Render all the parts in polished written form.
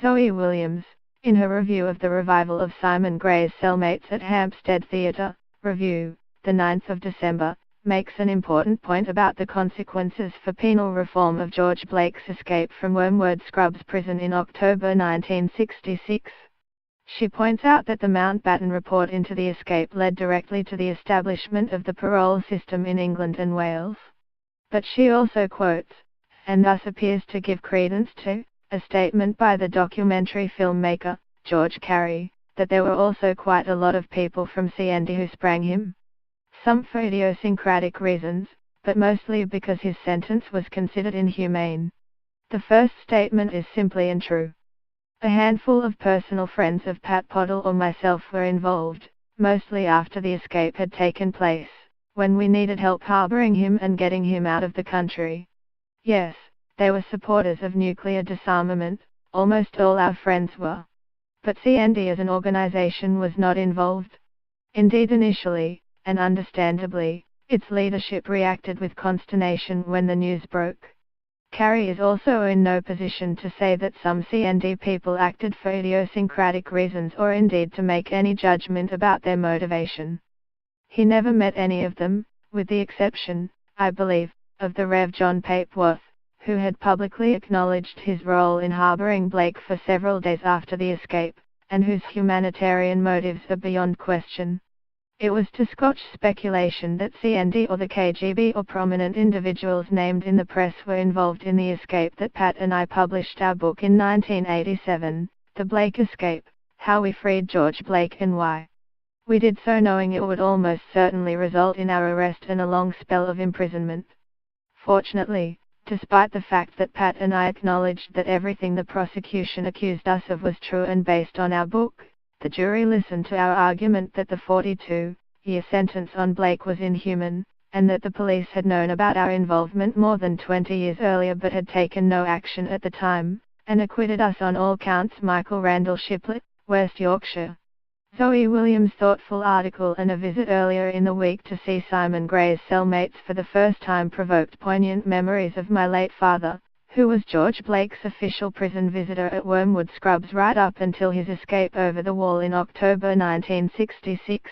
Zoe Williams, in her review of the revival of Simon Gray's Cellmates at Hampstead Theatre, Review, the 9th of December, makes an important point about the consequences for penal reform of George Blake's escape from Wormwood Scrubs prison in October 1966. She points out that the Mountbatten report into the escape led directly to the establishment of the parole system in England and Wales. But she also quotes, and thus appears to give credence to, a statement by the documentary filmmaker, George Carey, that there were also quite a lot of people from CND who sprang him. Some for idiosyncratic reasons, but mostly because his sentence was considered inhumane. The first statement is simply untrue. A handful of personal friends of Pat Pottle or myself were involved, mostly after the escape had taken place, when we needed help harboring him and getting him out of the country. Yes, they were supporters of nuclear disarmament, almost all our friends were. But CND as an organization was not involved. Indeed, initially, and understandably, its leadership reacted with consternation when the news broke. Carey is also in no position to say that some CND people acted for idiosyncratic reasons or indeed to make any judgment about their motivation. He never met any of them, with the exception, I believe, of the Rev. John Papeworth, who had publicly acknowledged his role in harboring Blake for several days after the escape, and whose humanitarian motives are beyond question. It was to scotch speculation that CND or the KGB or prominent individuals named in the press were involved in the escape that Pat and I published our book in 1987, The Blake Escape, How We Freed George Blake and Why. We did so knowing it would almost certainly result in our arrest and a long spell of imprisonment. Fortunately, despite the fact that Pat and I acknowledged that everything the prosecution accused us of was true and based on our book, the jury listened to our argument that the 42-year sentence on Blake was inhuman, and that the police had known about our involvement more than 20 years earlier but had taken no action at the time, and acquitted us on all counts. Michael Randall Shiplett, West Yorkshire. Zoe Williams' thoughtful article and a visit earlier in the week to see Simon Gray's Cellmates for the first time provoked poignant memories of my late father, who was George Blake's official prison visitor at Wormwood Scrubs right up until his escape over the wall in October 1966.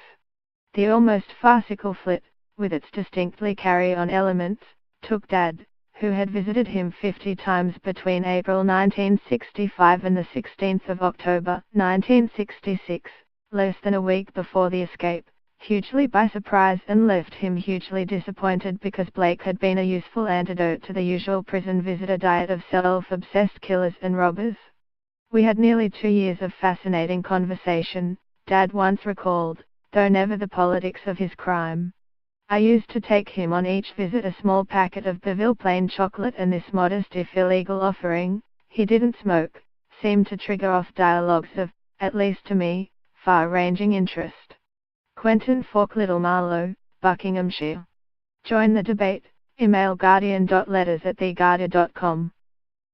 The almost farcical flit, with its distinctly carry-on elements, took Dad, who had visited him 50 times between April 1965 and the 16th of October 1966, less than a week before the escape, hugely by surprise and left him hugely disappointed because Blake had been a useful antidote to the usual prison visitor diet of self-obsessed killers and robbers. We had nearly 2 years of fascinating conversation, Dad once recalled, though never the politics of his crime. I used to take him on each visit a small packet of Beville plain chocolate, and this modest if illegal offering, he didn't smoke, seemed to trigger off dialogues of, at least to me, far-ranging interest. Quentin Falk, Little Marlow, Buckinghamshire. Join the debate. Email guardian.letters@theguardian.com.